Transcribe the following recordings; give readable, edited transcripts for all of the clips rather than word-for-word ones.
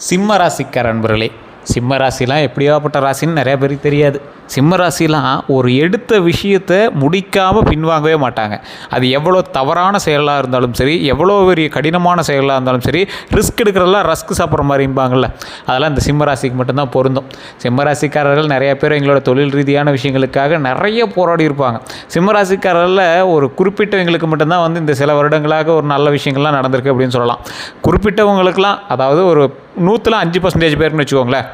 சிம்ம ராசிக்கார அன்பர்களே, சிம்ம ராசிலாம் எப்படியாப்பட்ட ராசின்னு நிறையா பேருக்கு தெரியாது. சிம்ம ராசிலாம் ஒரு எடுத்த விஷயத்தை முடிக்காமல் பின்வாங்கவே மாட்டாங்க. அது எவ்வளோ தவறான செயலாக இருந்தாலும் சரி, எவ்வளோ பெரிய கடினமான செயலாக இருந்தாலும் சரி, ரிஸ்க் எடுக்கிறதெல்லாம் ரஸ்க் சாப்பிட்ற மாதிரிம்பாங்கள்ல, அதெல்லாம் இந்த சிம்ம ராசிக்கு மட்டும்தான் பொருந்தும். சிம்ம ராசிக்காரர்கள் நிறைய பேர் எங்களோட தொழில் ரீதியான விஷயங்களுக்காக நிறைய போராடி இருப்பாங்க. சிம்ம ராசிக்காரர்களில் ஒரு குறிப்பிட்டவங்களுக்கு மட்டும்தான் வந்து இந்த சில வருடங்களாக ஒரு நல்ல விஷயங்கள்லாம் நடந்திருக்கு அப்படின்னு சொல்லலாம். குறிப்பிட்டவங்களுக்கெல்லாம், அதாவது ஒரு 100ல் 5% பேருன்னு வச்சுக்கோங்களேன்.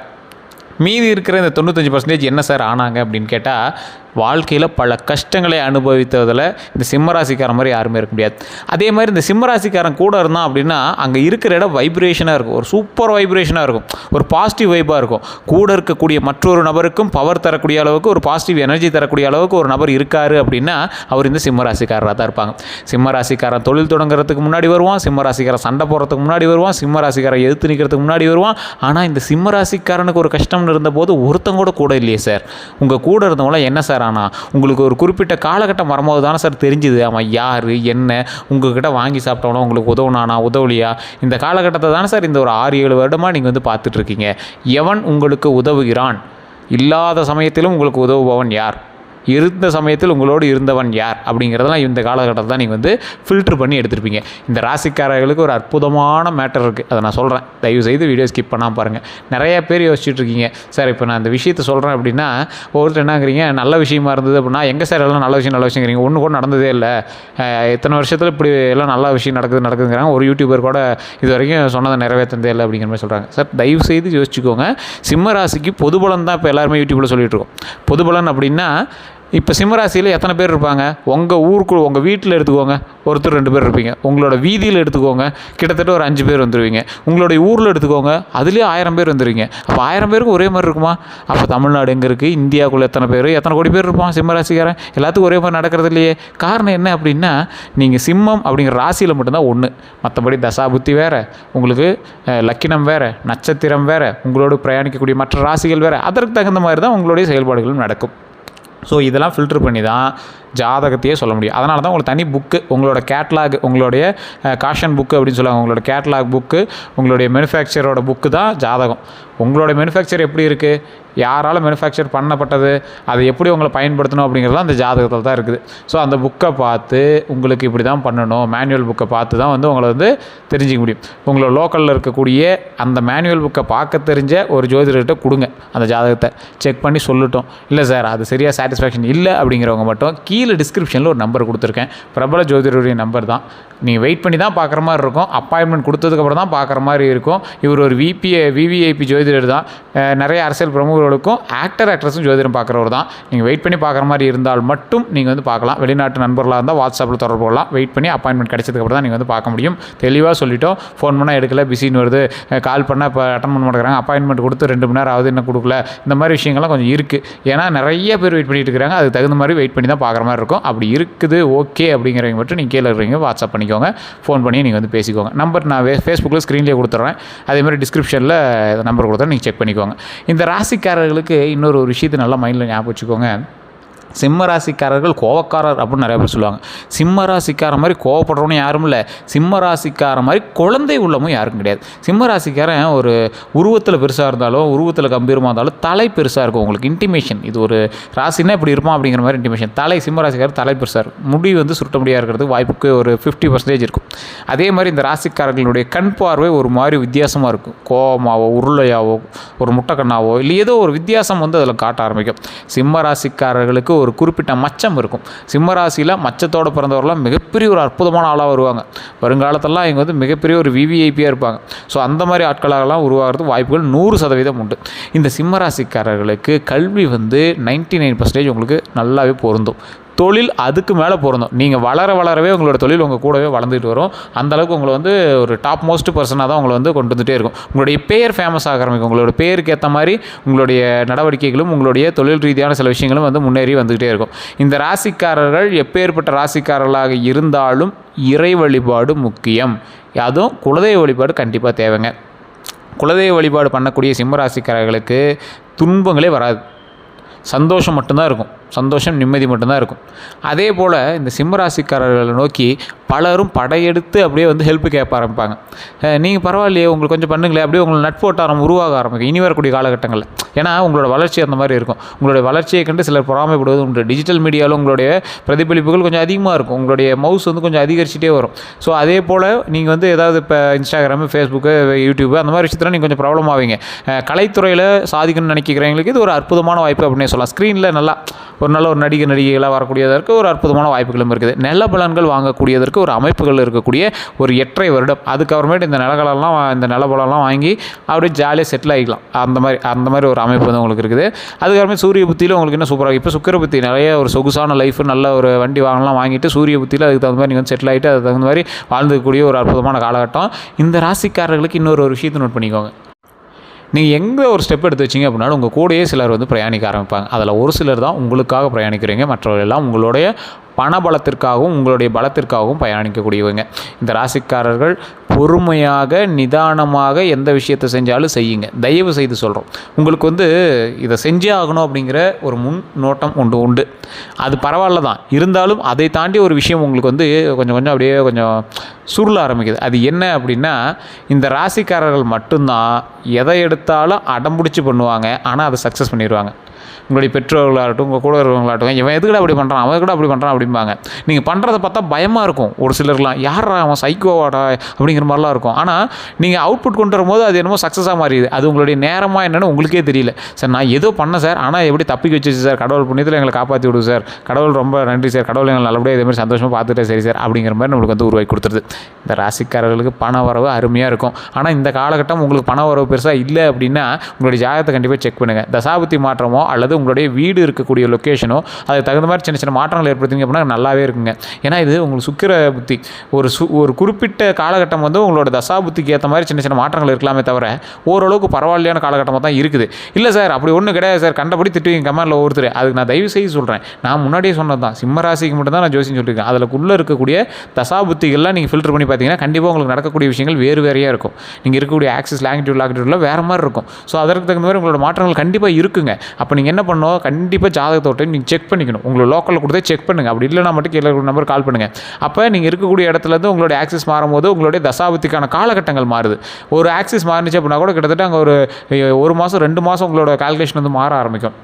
மீதி இருக்கிற இந்த 95% என்ன சார் ஆனாங்க அப்படின்னு கேட்டால், வாழ்க்கையில் பல கஷ்டங்களை அனுபவித்ததில் இந்த சிம்மராசிக்காரன் மாதிரி யாருமே இருக்க முடியாது. அதே மாதிரி இந்த சிம்மராசிக்காரன் கூட இருந்தான் அப்படின்னா அங்கே இருக்கிற இடம் வைப்ரேஷனாக இருக்கும், ஒரு சூப்பர் வைப்ரேஷனாக இருக்கும், ஒரு பாசிட்டிவ் வைப்பாக இருக்கும். கூட இருக்கக்கூடிய மற்றொரு நபருக்கும் பவர் தரக்கூடிய அளவுக்கு, ஒரு பாசிட்டிவ் எனர்ஜி தரக்கூடிய அளவுக்கு ஒரு நபர் இருக்கார் அப்படின்னா அவர் இந்த சிம்மராசிக்காரராக தான் இருப்பாங்க. சிம்மராசிக்காரன் தொழில் தொடங்குறதுக்கு முன்னாடி வருவான், சிம்மராசிக்காரன் சண்டை போடுறதுக்கு முன்னாடி வருவான், சிம்மராசிக்காரன் எதிர்த்து நிற்கிறதுக்கு முன்னாடி வருவான். ஆனால் இந்த சிம்மராசிக்காரனுக்கு ஒரு கஷ்டம்னு இருந்தபோது ஒருத்தங்க கூட இல்லையே சார். உங்கள் கூட இருந்தவங்களாம் என்ன சார் ஆனால் உங்களுக்கு ஒரு குறிப்பிட்ட காலகட்டம் வரும்போது தானே சார் தெரிஞ்சுது அவன் யார் என்ன, உங்கள்கிட்ட வாங்கி சாப்பிட்டவனோ உங்களுக்கு உதவுனானா உதவலியா, இந்த காலகட்டத்தை தானே சார் இந்த ஒரு 6-7 வருடமாக நீங்கள் வந்து பார்த்துட்ருக்கீங்க. எவன் உங்களுக்கு உதவுகிறான், இல்லாத சமயத்திலும் உங்களுக்கு உதவுபவன் யார், இருந்த சமயத்தில் உங்களோடு இருந்தவன் யார் அப்படிங்கிறதெல்லாம் இந்த காலகட்டத்தில் தான் நீங்கள் வந்து ஃபில்ட்ரு பண்ணி எடுத்துருப்பீங்க. இந்த ராசிக்காரர்களுக்கு ஒரு அற்புதமான மேட்டர் இருக்குது, அதை நான் சொல்கிறேன். தயவுசெய்து வீடியோ ஸ்கிப் பண்ணாமல் பாருங்கள். நிறைய பேர் யோசிச்சுட்ருக்கீங்க, சார் இப்போ நான் இந்த விஷயத்தை சொல்கிறேன் அப்படின்னா ஒருத்தர் என்னங்கிறீங்க, நல்ல விஷயமா இருந்தது அப்படின்னா எங்கே சார் எல்லாம் நல்ல விஷயங்கிறீங்க, ஒன்று கூட நடந்ததே இல்லை, இத்தனை வருஷத்தில் இப்படி எல்லாம் நல்ல விஷயம் நடக்குதுங்கிறாங்க, ஒரு யூடியூபர் கூட இது வரைக்கும் சொன்னதை நிறைவேற்றதே இல்லை அப்படிங்கிற மாதிரி சொல்கிறாங்க. சார் தயவுசெய்து யோசிச்சுக்கோங்க. சிம்ம ராசிக்கு பொதுபலன் தான் இப்போ எல்லாருமே யூடியூப்பில் சொல்லிகிட்டு இருக்கோம். பொதுபலன் அப்படின்னா இப்போ சிம்மராசியில் எத்தனை பேர் இருப்பாங்க, உங்கள் ஊருக்குள்ள உங்கள் வீட்டில் எடுத்துக்கோங்க, ஒருத்தர் 2 பேர் இருப்பீங்க. உங்களோட வீதியில் எடுத்துக்கோங்க, கிட்டத்தட்ட ஒரு 5 பேர் வந்துடுவீங்க. உங்களுடைய ஊரில் எடுத்துக்கோங்க, அதுலேயே 1000 பேர் வந்துடுவீங்க. அப்போ 1000 பேருக்கு ஒரே மாதிரி இருக்குமா? அப்போ தமிழ்நாடு எங்கே இருக்குது, இந்தியாவுக்குள்ளே எத்தனை கோடி பேர் இருப்பான் சிம்மராசிக்காரன்? எல்லாத்துக்கும் ஒரே மாதிரி நடக்கிறது இல்லையே. காரணம் என்ன அப்படின்னா, நீங்கள் சிம்மம் அப்படிங்கிற ராசியில் மட்டும்தான் ஒன்று, மற்றபடி தசாபுத்தி வேறு, உங்களுக்கு லக்கினம் வேறு, நட்சத்திரம் வேறு, உங்களோடு பிரயாணிக்கக்கூடிய மற்ற ராசிகள் வேறு, அதற்கு தகுந்த மாதிரி தான் உங்களுடைய செயல்பாடுகளும் நடக்கும். ஸோ இதெல்லாம் ஃபில்ட்ரு பண்ணி தான் ஜாதகத்தையே சொல்ல முடியும். அதனால தான் உங்களுக்கு தனி புக்கு, உங்களோட கேட்லாக், உங்களுடைய காஷன் புக்கு அப்படின்னு சொல்லுவாங்க. உங்களோட கேட்லாக் புக்கு, உங்களுடைய மேனுஃபேக்சரோட புக்கு தான் ஜாதகம். உங்களோட மேனுஃபேக்சர் எப்படி இருக்குது, யாரால் மேனுஃபேக்சர் பண்ணப்பட்டது, அதை எப்படி உங்களை பயன்படுத்தணும் அப்படிங்கிறதுலாம் அந்த ஜாதகத்தில் தான் இருக்குது. ஸோ அந்த புக்கை பார்த்து உங்களுக்கு இப்படி தான் பண்ணணும், மேனுவல் புக்கை பார்த்து தான் வந்து உங்களை வந்து தெரிஞ்சிக்க முடியும். உங்களோட லோக்கலில் இருக்கக்கூடிய அந்த மேனுவல் புக்கை பார்க்க தெரிஞ்ச ஒரு ஜோதிடர்கிட்ட கொடுங்க, அந்த ஜாதகத்தை செக் பண்ணி சொல்லட்டும். இல்லை சார் அது சரியாக சாட்டிஸ்ஃபேக்ஷன் இல்லை அப்படிங்கிறவங்க மட்டும் கீழே டிஸ்கிரிப்ஷனில் ஒரு நம்பர் கொடுத்துருக்கேன், பிரபல ஜோதிடருடைய நம்பர் தான். நீங்கள் வெயிட் பண்ணி தான் பார்க்குற மாதிரி இருக்கும், அப்பாயின்மெண்ட் கொடுத்ததுக்கப்புறம் தான் பார்க்குற மாதிரி இருக்கும். இவர் ஒரு விவிஐபி ஜோதிடர் தான், நிறைய அரசியல் பிரமுகர்களுக்கும் ஆக்ட்ரஸும் ஜோதிடம் பார்க்குறவர் தான். நீங்கள் வெயிட் பண்ணி பார்க்குற மாதிரி இருந்தால் மட்டும் நீங்கள் வந்து பார்க்கலாம். வெளிநாட்டு நண்பர்களாக இருந்தால் வாட்ஸ்அப்பில் தொடர்பு கொள்ளலாம். வெயிட் பண்ணி அப்பாயின்மெண்ட் கிடைச்சதுக்கப்புறம் தான் நீங்கள் வந்து பார்க்க முடியும். தெளிவாக சொல்லிட்டோம். ஃபோன் பண்ணால் எடுக்கல, பிஸின்னு வருது, கால் பண்ணால் இப்போ அட்டன் பண்ண மாட்டேங்கிறாங்க, அப்பாயின்மெண்ட் கொடுத்து 2 மணி நேரம் ஆகுது இன்னும் கொடுக்கல, இந்த மாதிரி விஷயங்கள்லாம் கொஞ்சம் இருக்குது. ஏன்னா நிறைய பேர் வெயிட் பண்ணிட்டு இருக்கிறாங்க, அதுக்கு தகுந்த மாதிரி வெயிட் பண்ணி தான் பார்க்குற மாதிரி இருக்கும். அப்படி இருக்குது ஓகே அப்படிங்கிறவங்க மட்டும் நீங்கள் கீழே இருக்கிறீங்க வாட்ஸ்அப் பண்ணிக்கோங்க, ஃபோன் பண்ணி நீங்கள் வந்து பேசிக்கோங்க. நம்பர் நான் ஃபேஸ்புக்கில் ஸ்க்ரீன்லேயே கொடுத்துட்றேன், அதேமாதிரி டிஸ்கிரிப்ஷனில் நம்பர் கொடுத்தா நீங்கள் செக் பண்ணிக்கோங்க. இந்த ராசிக்காரர்களுக்கு இன்னொரு விஷயத்தை நல்லா மைண்டில் ஞாபகம் வச்சுக்கோங்க. சிம்ம ராசிக்காரர்கள் கோவக்காரர் அப்படின்னு நிறைய பேர் சொல்லுவாங்க. சிம்ம ராசிக்கார மாதிரி கோவப்படுறவனும் யாரும் இல்லை, சிம்ம ராசிக்கார மாதிரி குழந்தை உள்ளமும் யாருக்கும் கிடையாது. சிம்ம ராசிக்காரன் ஒரு உருவத்தில் பெருசாக இருந்தாலும், உருவத்தில் கம்பீரமாக இருந்தாலும், தலை பெருசாக இருக்கும். உங்களுக்கு இன்டிமேஷன், இது ஒரு ராசினா இப்படி இருப்பான் அப்படிங்கிற மாதிரி இன்டிமேஷன். சிம்ம ராசிக்காரர் தலை பெருசாக இருக்கும், முடி வந்து சுருட்ட முடியாக இருக்கிறதுக்கு வாய்ப்புக்கு ஒரு 50% இருக்கும். அதே மாதிரி இந்த ராசிக்காரர்களுடைய கண் பார்வை ஒரு மாதிரி வித்தியாசமாக இருக்கும். கோவமாவோ, உருளையாவோ, ஒரு முட்டைக்கண்ணாவோ, இல்லை ஏதோ ஒரு வித்தியாசம் வந்து அதில் காட்ட ஆரம்பிக்கும். சிம்ம ராசிக்காரர்களுக்கு ஒரு குறிப்பிட்ட மச்சம் இருக்கும். சிம்மராசியில் மச்சத்தோடு பிறந்தவர்களாம் மிகப்பெரிய ஒரு அற்புதமான ஆளாக வருவாங்க. வருங்காலத்தெல்லாம் இங்கே வந்து மிகப்பெரிய ஒரு விவிஐபியாக இருப்பாங்க. ஸோ அந்த மாதிரி ஆட்களாகலாம் உருவாகிறதுக்கு வாய்ப்புகள் 100% உண்டு. இந்த சிம்மராசிக்காரர்களுக்கு கல்வி வந்து 99% உங்களுக்கு நல்லாவே பொருந்தும். தொழில் அதுக்கு மேலே பொருந்தும். நீங்கள் வளரவே உங்களோட தொழில் உங்கள் கூடவே வளர்ந்துட்டு வரும். அந்தளவுக்கு உங்களை வந்து ஒரு டாப் மோஸ்ட் பர்சனாக தான் உங்களை வந்து கொண்டு வந்துகிட்டே இருக்கும். உங்களுடைய பேர் ஃபேமஸ் ஆக ஆரம்பிக்கும். உங்களோட பேருக்கு ஏற்ற மாதிரி உங்களுடைய நடவடிக்கைகளும் உங்களுடைய தொழில் ரீதியான சில விஷயங்களும் வந்து முன்னேறி வந்துக்கிட்டே இருக்கும். இந்த ராசிக்காரர்கள் எப்பேற்பட்ட ராசிக்காரர்களாக இருந்தாலும் இறை வழிபாடு முக்கியம். அதுவும் குலதெய்வ வழிபாடு கண்டிப்பாக தேவைங்க. குலதெய்வ வழிபாடு பண்ணக்கூடிய சிம்மராசிக்காரர்களுக்கு துன்பங்களே வராது, சந்தோஷம் மட்டும்தான் இருக்கும். சந்தோஷம், நிம்மதி மட்டும்தான் இருக்கும். அதே போல் இந்த சிம்மராசிக்காரர்களை நோக்கி பலரும் படையெடுத்து அப்படியே வந்து ஹெல்ப் கேட்க ஆரம்பிப்பாங்க. நீங்கள் பரவாயில்லையே, உங்களுக்கு கொஞ்சம் பண்ணுங்களேன், அப்படியே உங்களுக்கு நட்போட்டாரம் உருவாக ஆரம்பிக்கும் இனி வரக்கூடிய காலகட்டங்களில். ஏன்னா உங்களோட வளர்ச்சி அந்த மாதிரி இருக்கும். உங்களுடைய வளர்ச்சியை கண்டு சிலர் பொறாமைப்படுவது உண்டு. டிஜிட்டல் மீடியாவில் உங்களுடைய பிரதிபலிப்புகள் கொஞ்சம் அதிகமாக இருக்கும். உங்களுடைய மவுஸ் வந்து கொஞ்சம் அதிகரிச்சுட்டே வரும். ஸோ அதே போல் நீங்கள் வந்து ஏதாவது இப்போ இன்ஸ்டாகிராமு, ஃபேஸ்புக்கு, யூடியூப்பு அந்த மாதிரி விஷயத்தில் நீங்கள் கொஞ்சம் ப்ராப்ளம் ஆவீங்க. கலைத்துறையில் சாதிக்கணும்னு நினைக்கிறவங்களுக்கு இது ஒரு அற்புதமான வாய்ப்பு அப்படின்னே சொல்லலாம். ஸ்க்ரீனில் நல்லா ஒரு நல்ல ஒரு நடிகைகளாக வரக்கூடியதற்கு ஒரு அற்புதமான வாய்ப்புகளும் இருக்குது. நில பலன்கள் வாங்கக்கூடியதற்கு ஒரு அமைப்புகள் இருக்கக்கூடிய ஒரு 8.5 வருடம். அதுக்கப்புறமேட்டு இந்த நிலபலம்லாம் வாங்கி அப்படியே ஜாலியாக செட்டில் ஆகிக்கலாம். அந்த மாதிரி ஒரு அமைப்பு வந்து உங்களுக்கு இருக்குது. அதுக்கப்புறமே சூரிய புத்தியில் உங்களுக்கு இன்னும் சூப்பராக. இப்போ சுக்கிர புத்தி நிறைய ஒரு சொகுசான லைஃப், நல்ல ஒரு வண்டி வாங்கலாம் வாங்கிட்டு சூரிய புத்தியில் அதுக்கு தகுந்த மாதிரி நீங்கள் வந்து செட்டில் ஆகிட்டு அதுக்கு தகுந்த மாதிரி வாழ்ந்துக்கூடிய ஒரு அற்புதமான காலகட்டம். இந்த ராசிக்காரர்களுக்கு இன்னொரு விஷயத்தை நோட் பண்ணிக்கோங்க. நீங்கள் எங்கே ஒரு ஸ்டெப் எடுத்து வச்சிங்க அப்படின்னாலும் உங்கள் கூடயே சிலர் வந்து பிரயாணிக்க ஆரம்பிப்பாங்க. அதில் ஒரு சிலர் தான் உங்களுக்காக பிரயாணிக்கிறீங்க, மற்றவர்கள் எல்லாம் உங்களுடைய பணபலத்திற்காகவும் உங்களுடைய பலத்திற்காகவும் பயணிக்கக்கூடியவங்க. இந்த ராசிக்காரர்கள் பொறுமையாக நிதானமாக எந்த விஷயத்தை செஞ்சாலும் செய்யுங்க. தயவு செய்து சொல்கிறோம், உங்களுக்கு வந்து இதை செஞ்சே ஆகணும் அப்படிங்கிற ஒரு முன்னோட்டம் உண்டு. அது பரவாயில்ல தான், இருந்தாலும் அதை தாண்டி ஒரு விஷயம் உங்களுக்கு வந்து கொஞ்சம் அப்படியே கொஞ்சம் சுருள ஆரம்பிக்குது. அது என்ன அப்படின்னா, இந்த ராசிக்காரர்கள் மட்டும்தான் எதை எடுத்தாலும் அடம்பிடிச்சு பண்ணுவாங்க. ஆனால் அதை சக்ஸஸ் பண்ணிடுவாங்க. உங்களுடைய பெற்றோர்களாகட்டும், உங்கள் கூட இருக்கிறவங்களாகட்டும், இவன் எதுக்கூட அப்படி பண்ணுறான், அவன் கூட அப்படி பண்ணுறான் அப்படிம்பாங்க. நீங்கள் பண்ணுறதை பார்த்தா பயமாக இருக்கும். ஒரு சிலர்லாம் யாரா அவன் சைக்கோவாடா அப்படிங்கிற மாதிரிலாம் இருக்கும். ஆனால் நீங்கள் அவுட்புட் கொண்டு வரும்போது அது என்னமோ சக்ஸஸாக மாறிடுது. அது உங்களுடைய நேரமாக என்னென்னு உங்களுக்கே தெரியல. சார் நான் ஏதோ பண்ணேன் சார், ஆனால் எப்படி தப்பிக்க வச்சிச்சு சார், கடவுள் புண்ணியத்தில் எங்களை காப்பாற்றி விடுது சார், கடவுள் ரொம்ப நன்றி சார், கடவுள் எங்களை நல்லபடியாக இதேமாதிரி சந்தோஷமாக பார்த்துட்டே சரி சார் அப்படிங்கிற மாதிரி நம்மளுக்கு வந்து உருவாக்கி கொடுத்துருது. இந்த ராசிக்காரர்களுக்கு பண வரவு அருமையாக இருக்கும். ஆனால் இந்த காலகட்டம் உங்களுக்கு பண வரவு பெருசாக இல்லை அப்படின்னா உங்களுடைய ஜாதகத்தை கண்டிப்பாக செக் பண்ணுங்கள். தசாபுத்தி மாற்றமோ அல்லது உங்களுடைய வீடு இருக்கக்கூடிய லொக்கேஷனோ அதுக்கு தகுந்த மாதிரி சின்ன சின்ன மாற்றங்கள் ஏற்படுத்திங்க அப்படின்னா நல்லாவே இருக்குங்க. ஏன்னா இது உங்களுக்கு சுக்கிர புத்தி. ஒரு குறிப்பிட்ட காலகட்டம் வந்து உங்களோட தசாபுத்திக்கு ஏற்ற மாதிரி சின்ன சின்ன மாற்றங்கள் இருக்கலாமே தவிர ஓரளவுக்கு பரவாயில்லையான காலகட்டமாக தான் இருக்குது. இல்லை சார் அப்படி ஒன்றும் கிடையாது சார், கண்டபடி திட்டுவீங்க கமெண்டில் ஒருத்தர். அதுக்கு நான் தயவு செய்து சொல்கிறேன், நான் முன்னாடியே சொன்னது தான், சிம்ம ராசிக்கு மட்டும் தான் நான் ஜோசியம் சொல்லியிருக்கேன். அதில் இருக்கக்கூடிய தசாபுத்திகள்லாம் நீங்கள் ஃபில்டர் பண்ணி பார்த்தீங்கன்னா கண்டிப்பாக உங்களுக்கு நடக்கக்கூடிய விஷயங்கள் வேறையாக இருக்கும். நீங்கள் இருக்கக்கூடிய ஆக்சிஸ் லாங்கிடியூடில் வேறு மாதிரி இருக்கும். ஸோ அதற்கு தகுந்த மாதிரி உங்களோட மாற்றங்கள் கண்டிப்பாக இருக்குங்க. அப்போ நீங்கள் என்ன பண்ணணும், கண்டிப்பாக ஜாதகத்தோட்ட நீங்கள் செக் பண்ணிக்கணும். உங்களை லோக்கலில் கொடுத்தே செக் பண்ணுங்கள். அப்படி இல்லைனா மட்டும் கீழே நம்பர் கால் பண்ணுங்கள். அப்போ நீங்கள் இருக்கக்கூடிய இடத்துலேருந்து உங்களுடைய ஆக்சிஸ் மாறும்போது உங்களுடைய தசாபுத்திக்கான காலகட்டங்கள் மாறுது. ஒரு ஆக்சிஸ் மாறிச்சு அப்படின்னா கூட கிட்டத்தட்ட அங்கே ஒரு மாதம் 2 மாதம் உங்களோட கால்குலேஷன் வந்து மாற ஆரம்பிக்கும்.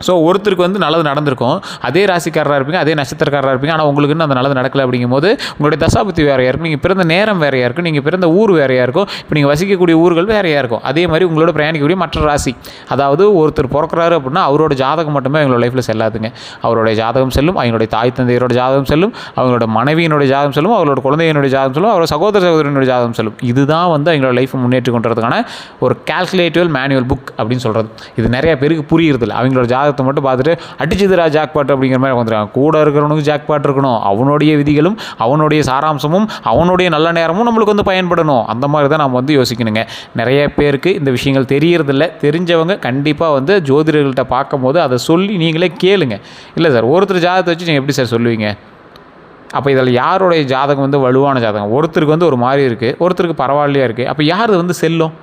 ஸோ ஒருத்தருக்கு வந்து நல்லது நடந்திருக்கும், அதே ராசிக்காரராக இருப்பீங்க, அதே நட்சத்திரக்காரராக இருப்பீங்க, ஆனால் உங்களுக்கு இன்னும் அந்த நல்லது நடக்கலை. அப்படிங்கும்போது உங்களுடைய தசாபுத்தி வேறையாக இருக்கும், நீங்கள் பிறந்த நேரம் வேறையாக இருக்கும், நீங்கள் பிறந்த ஊர் வேறையாக இருக்கும், இப்போ நீங்கள் வசிக்கக்கூடிய ஊர்கள் வேறையாக இருக்கும். அதே மாதிரி உங்களோட பிரயாணிக்கக்கூடிய மற்ற ராசி, அதாவது ஒருத்தர் பிறக்கிறாரு அப்படின்னா அவரோட ஜாதகம் மட்டுமே அவங்களோட லைஃப்பில் செல்லாதுங்க. அவருடைய ஜாதகம் செல்லும், அவங்களுடைய தாய் தந்தையரோட ஜாதகம் செல்லும், அவங்களோட மனைவியினுடைய ஜாதகம் செல்லும், அவங்களோட குழந்தையினுடைய ஜாதகம் செல்லும், அவரோட சகோதரனுடைய ஜாதகம் செல்லும். இதுதான் வந்து அவங்களோட லைஃப்பை முன்னேற்றி கொண்டுறதுக்கான ஒரு கால்குலேட்டிவ் மேனுவல் புக் அப்படின்னு சொல்கிறது. இது நிறைய பேருக்கு புரியுறதில்ல. அவங்களோட ஜாதகத்தை மட்டும் பார்த்துட்டு அடிச்சதுரா ஜாக்பாட் அப்படிங்கிற மாதிரி வந்துடுறாங்க. கூட இருக்கிறவனுக்கு ஜாக்பாட் இருக்கணும், அவனுடைய விதிகளும் அவனுடைய சாராம்சமும் அவனுடைய நல்ல நேரமும் நம்மளுக்கு வந்து பயன்படணும். அந்த மாதிரி தான் நம்ம வந்து யோசிக்கணுங்க. நிறைய பேருக்கு இந்த விஷயங்கள் தெரியறதில்ல. தெரிஞ்சவங்க கண்டிப்பாக வந்து ஜோதிடர்கள்ட்ட பார்க்கும்போது அதை சொல்லி நீங்களே கேளுங்க. இல்லை சார் ஒருத்தர் ஜாதகத்தை வச்சு நீங்கள் எப்படி சார் சொல்லுவீங்க? அப்போ இதில் யாருடைய ஜாதகம் வந்து வலுவான ஜாதகம்? ஒருத்தருக்கு வந்து ஒரு மாதிரி இருக்குது, ஒருத்தருக்கு பரவாயில்லையா இருக்குது. அப்போ யார் வந்து செல்லும்?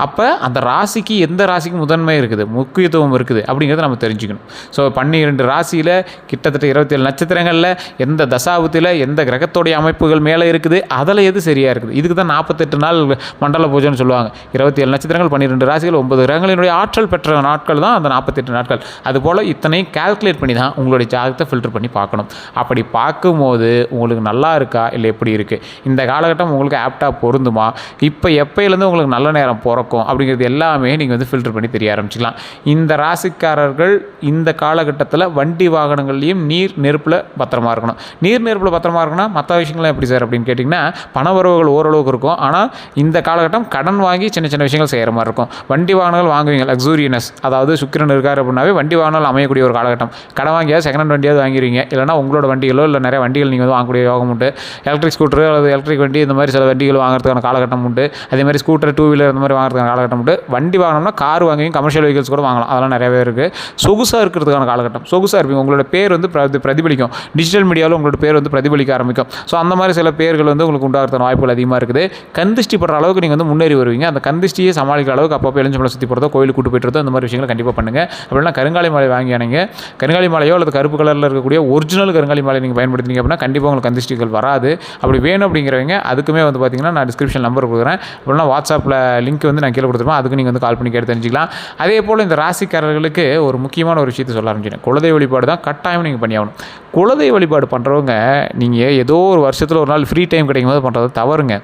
அப்போ அந்த ராசிக்கு எந்த ராசிக்கு முதன்மை இருக்குது, முக்கியத்துவம் இருக்குது அப்படிங்கிறத நம்ம தெரிஞ்சுக்கணும். ஸோ 12 ராசியில் கிட்டத்தட்ட 27 நட்சத்திரங்களில் எந்த தசாபுத்தியில் எந்த கிரகத்தோடைய அமைப்புகள் மேலே இருக்குது, அதில் எது சரியாக இருக்குது. இதுக்கு தான் 48 நாள் மண்டல பூஜைன்னு சொல்லுவாங்க. 27 நட்சத்திரங்கள் 12 ராசிகள் 9 கிரகங்களினுடைய ஆற்றல் பெற்ற நாட்கள் தான் அந்த 48 நாட்கள். அதுபோல் இத்தனையும் கால்குலேட் பண்ணி தான் உங்களுடைய ஜாதகத்தை ஃபில்டர் பண்ணி பார்க்கணும். அப்படி பார்க்கும்போது உங்களுக்கு நல்லா இருக்கா இல்லை எப்படி இருக்குது, இந்த காலகட்டம் உங்களுக்கு ஆப்டாக பொருந்துமா, இப்போ எப்போயிலேருந்து உங்களுக்கு நல்ல நேரம் போகிறோம் அப்படிங்கிறது எல்லாமே நீங்கள் வந்து ஃபில்டர் பண்ணி தெரிய ஆரம்பிச்சிக்கலாம். இந்த ராசிக்காரர்கள் இந்த காலகட்டத்தில் வண்டி வாகனங்கள்லையும் நீர் நெருப்பில் பத்திரமா இருக்கணும். நீர் நெருப்பில் பத்திரமா இருக்கணும். மற்ற விஷயங்கள்லாம் எப்படி சார் அப்படின்னு கேட்டிங்கன்னா, பணவரவுகள் ஓரளவுக்கு இருக்கும். ஆனால் இந்த காலகட்டம் கடன் வாங்கி சின்ன சின்ன விஷயங்கள் செய்கிற மாதிரி இருக்கும். வண்டி வாகனங்கள் வாங்குவீங்க, லக்ஸூரியனஸ், அதாவது சுக்கிரன் இருக்கார் அப்படின்னாவே வண்டி வாகனங்கள் அமையக்கூடிய ஒரு காலகட்டம். கடன் வாங்கியாவது செகண்ட் ஹேண்ட் வண்டியாவது வாங்கிடுவீங்க. இல்லைனா உங்களோட வண்டிகளோ இல்லை நிறைய வண்டிகள் நீங்கள் வந்து வாங்கக்கூடிய யோகம் உண்டு. எலக்ட்ரிக் ஸ்கூட்டரு அல்லது எலக்ட்ரிக் வண்டி இந்த மாதிரி சில வண்டிகள் வாங்குறதுக்கான காலகட்டம் உண்டு. அதே மாதிரி ஸ்கூட்டர், 2 வீலர் இந்த மாதிரி வாங்குறது ஆகிறதுக்கான காலகட்டம் உண்டு. வண்டி வாங்கினோம்னா கார் வாங்கியும் கமர்ஷியல் வெஹிக்கிள்ஸ் கூட வாங்கலாம். அதெல்லாம் நிறையவே இருக்குது. சொகுசாக இருக்கிறதுக்கான காலகட்டம். சொகுசாக இருப்பீங்க. உங்களோட பேர் வந்து பிரதிபலிக்கும். டிஜிட்டல் மீடியாவில் உங்களோட பேர் வந்து பிரதிபலிக்க ஆரம்பிக்கும். ஸோ அந்த மாதிரி சில பேர்கள் வந்து உங்களுக்கு உண்டாகிறதுக்கான வாய்ப்புகள் அதிகமாக இருக்குது. கந்திஷ்டி படுற அளவுக்கு நீங்கள் வந்து முன்னேறி வருவீங்க. அந்த கந்திஷ்டியை சமாளிக்கிற அளவுக்கு அப்பப்போ எலுமிச்சம்பழம் சுற்றி போகிறதோ கோயிலுக்கு கூட்டு போய்ட்டு அந்த மாதிரி விஷயங்களை கண்டிப்பாக பண்ணுங்கள். அப்படின்னா கருங்காலி மாலை வாங்கி அணைங்க. கருங்காலி மாலையோ அல்லது கருப்பு கலரில் இருக்கக்கூடிய ஒரிஜினல் கருங்காலி மாலை நீங்கள் பயன்படுத்தினீங்க அப்படின்னா கண்டிப்பாக உங்களுக்கு கந்திஷ்டிகள் வராது. அப்படி வேணும் அப்படிங்கிறவங்க அதுக்குமே வந்து பார்த்தீங்கன்னா நான் டிஸ்கிரிப்ஷன் நம்பர் கொடுக்குறேன். அப்படின்னா வாட்ஸ்அப்பில் லிங்க் வந்து நான் கீழே கொடுத்துருப்பேன். அதுக்கு நீங்கள் வந்து கால் பண்ணி கேட்டு தெரிஞ்சிக்கலாம். அதே போல் இந்த ராசிக்காரர்களுக்கு ஒரு முக்கியமான ஒரு விஷயத்தை சொல்ல ஆரம்பிச்சிட்டேன். குலதெய்வ வழிபாடு தான் கட்டாயம் நீங்கள் பண்ணி ஆகணும். குலதெய்வ வழிபாடு பண்ணுறவங்க நீங்கள் ஏதோ ஒரு வருஷத்தில் ஒரு நாள் ஃப்ரீ டைம் கிடைக்கும் போது பண்ணுறது தவறுங்க.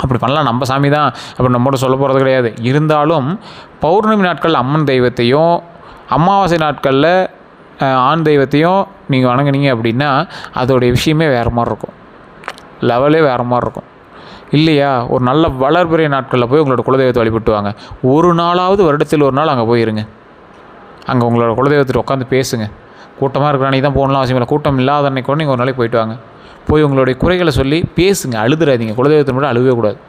அப்படி பண்ணலாம், நம்ம சாமி தான் அப்படி நம்மளோட சொல்ல போகிறது கிடையாது. இருந்தாலும் பௌர்ணமி நாட்கள் அம்மன் தெய்வத்தையும் அமாவாசை நாட்களில் ஆண் தெய்வத்தையும் நீங்கள் வணங்குனீங்க அப்படின்னா அதோடைய விஷயமே வேறு மாதிரி இருக்கும், லெவலே வேறு மாதிரி இருக்கும் இல்லையா? ஒரு நல்ல வளர்பிறை நாட்களில் போய் உங்களோட குலதெய்வத்தை வழிபட்டுவாங்க. ஒரு நாளாவது வருடத்தில் ஒரு நாள் அங்கே போயிருங்க. அங்கே உங்களோட குலதெய்வத்தில் உட்காந்து பேசுங்க. கூட்டமாக இருக்கிற அன்றைக்கி தான் போகணும்லாம் அவசியம் இல்லை. கூட்டம் இல்லாத அன்றைக்கி கூட நீங்கள் ஒரு நாளைக்கு போயிட்டு வாங்க. போய் உங்களுடைய குறைகளை சொல்லி பேசுங்க. அழுதுறாதீங்க. குலதெய்வத்தை மட்டும் அழுவே கூடாது.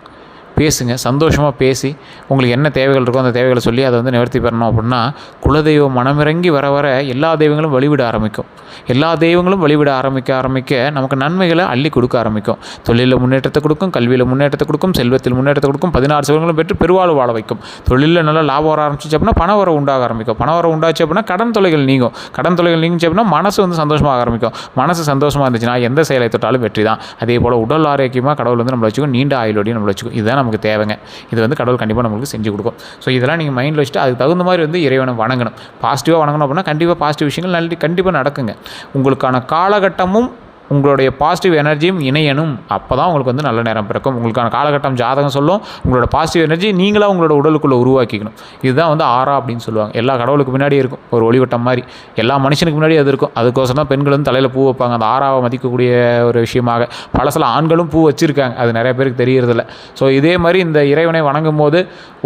பேசுங்க. சந்தோஷமாக பேசி உங்களுக்கு என்ன தேவைகள் இருக்கோ அந்த தேவைகளை சொல்லி அதை வந்து நிவர்த்தி பெறணும். அப்படின்னா குலதெய்வம் மனமிறங்கி வர வர எல்லா தெய்வங்களும் வழிவிட ஆரம்பிக்கும். எல்லா தெய்வங்களும் வழிவிட ஆரம்பிக்க நமக்கு நன்மைகளை அள்ளி கொடுக்க ஆரம்பிக்கும். தொழிலில் முன்னேற்றத்தை கொடுக்கும், கல்வியில் முன்னேற்றத்தை கொடுக்கும், செல்வத்தில் முன்னேற்றத்தை கொடுக்கும், 16 செல்வங்களும் பெற்று பெருவாழ்வு வாழ வைக்கும். தொழிலில் நல்லா லாபம் வர ஆரம்பிச்சு அப்படின்னா பண வர உண்டாக ஆரம்பிக்கும். பண வர உண்டாச்சு அப்படின்னா கடன் தொலைகள் நீங்கும். கடன் தொலைகள் நீங்கிச்சு அப்படின்னா மனசு வந்து சந்தோஷமாக ஆரம்பிக்கும். மனசு சந்தோஷமாக இருந்துச்சுன்னா எந்த செயலை தொட்டாலும் வெற்றி தான். அதே போல் உடல் ஆரோக்கியமாக கடவுள் வந்து நம்மளை வச்சுக்கும், நீண்ட ஆயுளோடையும் நம்மளை வச்சுக்கும். இதுதான் நமக்கு தேவைங்க. இது வந்து கடவுள் கண்டிப்பாக நம்மளுக்கு செஞ்சு கொடுக்கும். ஸோ இதெல்லாம் நீங்கள் மைண்டில் வச்சுட்டு அதுக்கு தகுந்த மாதிரி வந்து இறைவனை வணங்கணும். பாசிட்டிவாக வணங்கணும் அப்படின்னா கண்டிப்பாக பாசிட்டிவ் விஷயங்கள் கண்டிப்பாக நடக்குங்க. உங்களுக்கான காலகட்டமும் உங்களுடைய பாசிட்டிவ் எனர்ஜியும் இணையணும். அப்போ தான் உங்களுக்கு வந்து நல்ல நேரம் பிறக்கும். உங்களுக்கான காலகட்டம் ஜாதகம் சொல்லும். உங்களோட பாசிட்டிவ் எனர்ஜி நீங்களாக உங்களோட உடலுக்குள்ளே உருவாக்கிக்கணும். இதுதான் வந்து ஆறா அப்படின்னு சொல்லுவாங்க. எல்லா கடவுளுக்கு முன்னாடி இருக்கும் ஒரு ஒளிவட்டம் மாதிரி. எல்லா மனுஷனுக்கு முன்னாடி அது இருக்கும். அதுக்கோசரம் தான் பெண்கள் வந்து தலையில் பூ வைப்பாங்க. அந்த ஆறாவை மதிக்கக்கூடிய ஒரு விஷயமாக. பல சில ஆண்களும் பூ வச்சுருக்காங்க. அது நிறைய பேருக்கு தெரியறதில்ல. ஸோ இதே மாதிரி இந்த இறைவனை வணங்கும் போது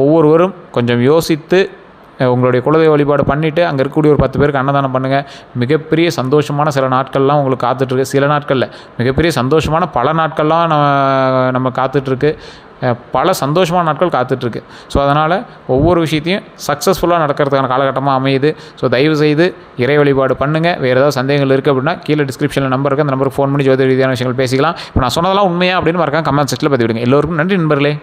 ஒவ்வொருவரும் கொஞ்சம் யோசித்து உங்களுடைய குலதெய்வ வழிபாடு பண்ணிவிட்டு அங்கே இருக்கக்கூடிய ஒரு 10 பேருக்கு அன்னதானம் பண்ணுங்கள். மிகப்பெரிய சந்தோஷமான சில நாட்கள்லாம் உங்களுக்கு காத்துட்ருக்கு. சில நாட்களில் மிகப்பெரிய சந்தோஷமான பல நாட்கள்லாம் நம்ம காத்துட்ருக்கு. பல சந்தோஷமான நாட்கள் காத்துட்ருக்கு. ஸோ அதனால் ஒவ்வொரு விஷயத்தையும் சக்ஸஸ்ஃபுல்லாக நடக்கிறதுக்கான காலகட்டமாக அமையுது. ஸோ தயவுசெய்து இறை வழிபாடு பண்ணுங்கள். வேறு ஏதாவது சந்தேகங்கள் இருக்குது அப்படின்னா கீழே டிஸ்கிரிப்ஷனில் நம்பர் இருக்குது. அந்த நம்பருக்கு ஃபோன் பண்ணி ஜோதிட ரீதியான விஷயங்கள் பேசிக்கலாம். இப்போ நான் சொன்னதெல்லாம் உண்மையா அப்படின்னு மறக்காம கமெண்ட் செக்ஷனில் பதிவிடுங்க. எல்லோருக்கும் நன்றி நண்பர்களே.